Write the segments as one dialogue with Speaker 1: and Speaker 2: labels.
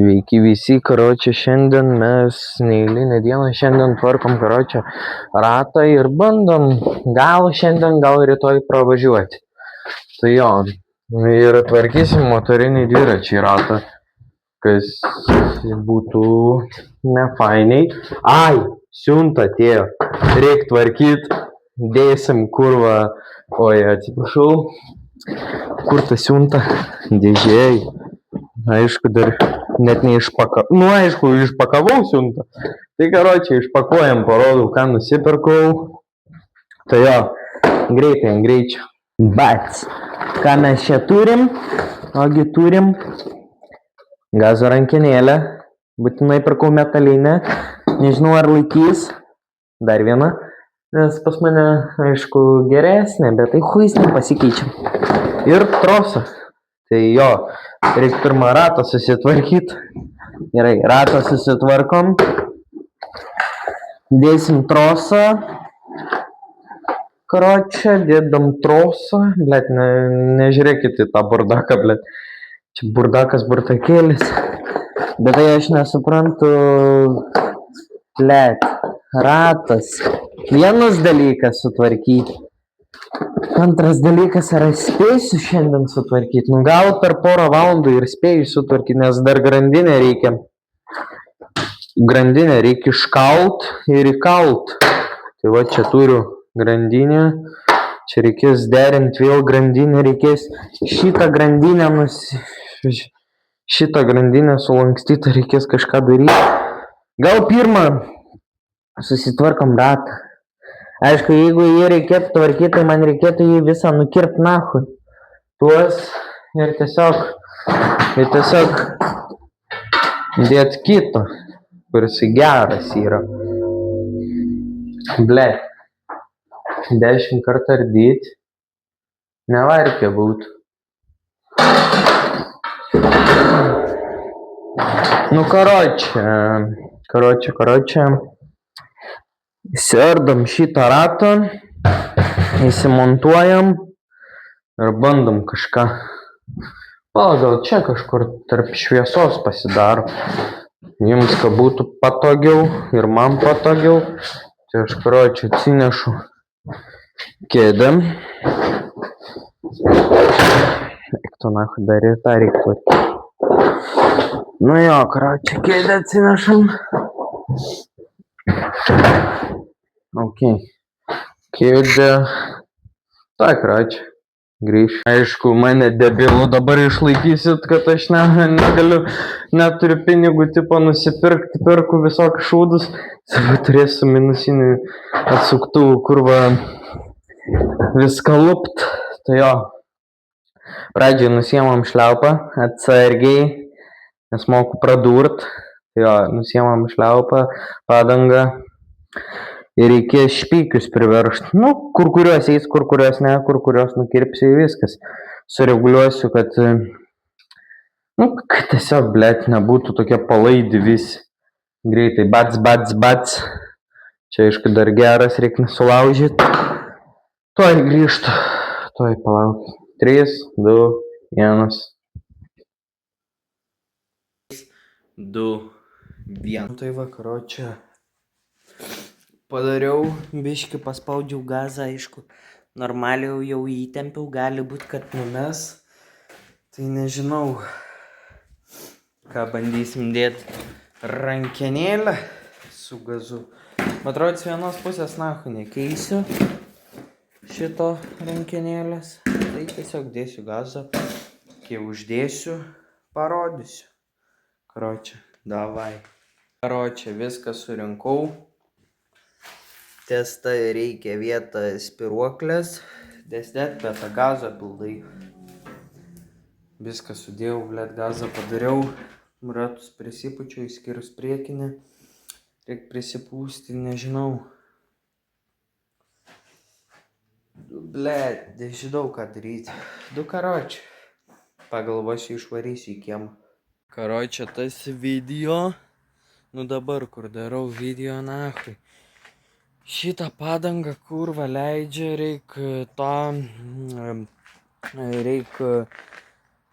Speaker 1: Sveiki visi, karočią, šiandien mes neeilinę dieną, šiandien tvarkom, karočią, ratą ir bandom gal šiandien, gal rytoj pravažiuoti. Tai jo, ir tvarkysim motorinį dviračių ratą, kas būtų nefainiai. Ai, siunta atėjo, reik tvarkyt, dėsim kurvą, oi, atsiprašau, kur ta siunta, dėžėjai. Aišku, dar net neišpakavau, aišku, išpakavau siuntą. Tai, karočią, išpakuojam, parodau, ką nusipirkau. Tai jo, greitai, ant greičio. Bet, ką mes čia turim? Ogi turim gazo rankenėlę. Būtinai pirkau metalinę. Nežinau, ar laikys. Dar viena. Nes pas mane, aišku, geresnė, bet tai huisnė pasikeičiam. Ir trosą. Tai jo, reikia pirmą ratą susitvarkyti. Gerai, ratą susitvarkom. Dėsim trosą. Karočią, dėdam trosą. Blet, nežiūrėkit į tą burdaką, blet. Čia burdakas burdakėlis. Bet tai aš nesuprantu. Blet, ratas. Vienas dalykas sutvarkyti. Antras dalykas, ar spėsiu šiandien sutvarkyti? Nu, gal per porą valandų ir spėju sutvarkyti, nes dar grandinę reikia. Grandinę reikia iškalt ir įkalt. Tai va, čia turiu grandinę. Čia reikės derinti vėl grandinę, reikės šitą grandinę sulankstyti, reikės kažką daryti. Gal pirmą susitvarkom ratą. Aišku, jeigu jį reikėtų tvarkyti, tai man reikėtų jį visą nukirpti nahui. Tuos ir tiesiog dėti kito, kuris geras yra. Ble, 10 kartų ardyti, nevarkė būtų. Nu, karočią. Įsiardom šitą ratą, įsimontuojam ir bandom kažką. Gal čia kažkur tarp šviesos pasidaro. Jums, kad būtų patogiau ir man patogiau. Tai aš, karočią, atsinešu kėdę. Eiktų, nahui, dar ir tą reiktų. Nu jo, karočią, kėdę atsinešam. Ok, kėdė. Tak, račią, grįšiu. Aišku, mane debilų dabar išlaikysit, kad aš negaliu, neturiu pinigų tipo nusipirkti, perku visokius šūdus. Savo turėsiu minusinių atsuktuvų, kur va viską lupt. Tai jo, pradžiai nusiemam šliaupą, atsargiai, nes moku pradurt. Tai jo, nusiemam šliaupą, padangą. Ir reikės špykius priveršti. Nu, kur kuriuos eis, kur kuriuos ne, kur kuriuos nukirpsiu, viskas. Sureguliuosiu, kad tiesiog, blet, nebūtų tokie palaidi visi. Greitai, bats. Čia, aišku, dar geras, reikia nesulaužyti. Tuoj grįžtu. Tuoj palauk. 3, 2, 1. 2, 1. Tai vakaro čia. Padariau, biškį paspaudžiau gazą, aišku, normaliai jau įtempiau, gali būti, kad numes. Tai nežinau, ką bandysim dėti rankenėlę su gazu. Atrodo, vienos pusės nahui nekeisiu šito rankenėlės. Tai tiesiog dėsiu gazą, kai uždėsiu, parodysiu. Karočią, davai. Karočią, viską surinkau. Testa reikia vietą spiruoklės, desdet, bet gazą pildai. Viską sudėjau, blet, gazą padariau, ratus prisipučiau, išskyrus priekinę. Reikia prisipūsti, nežinau. Blet, nežinau ką daryti. Karočią, pagalvosiu, išvarysiu į kiemą. Karočią, tas video, dabar, kur darau video, nahui. Šitą padangą kurva leidžia,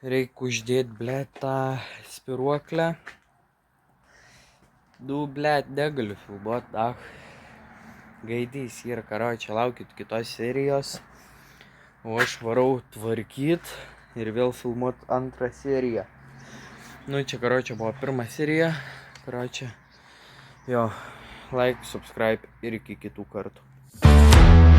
Speaker 1: reik uždėti, blet, tą spiruoklę. Blėt, negaliu filmuot, gaidys yra, karočią, laukit kitos serijos. O aš varau tvarkyt ir vėl filmuot antrą seriją. Nu, čia, karočią, buvo pirma serija. Karočią, jo, like, subscribe ir iki kitų kartų.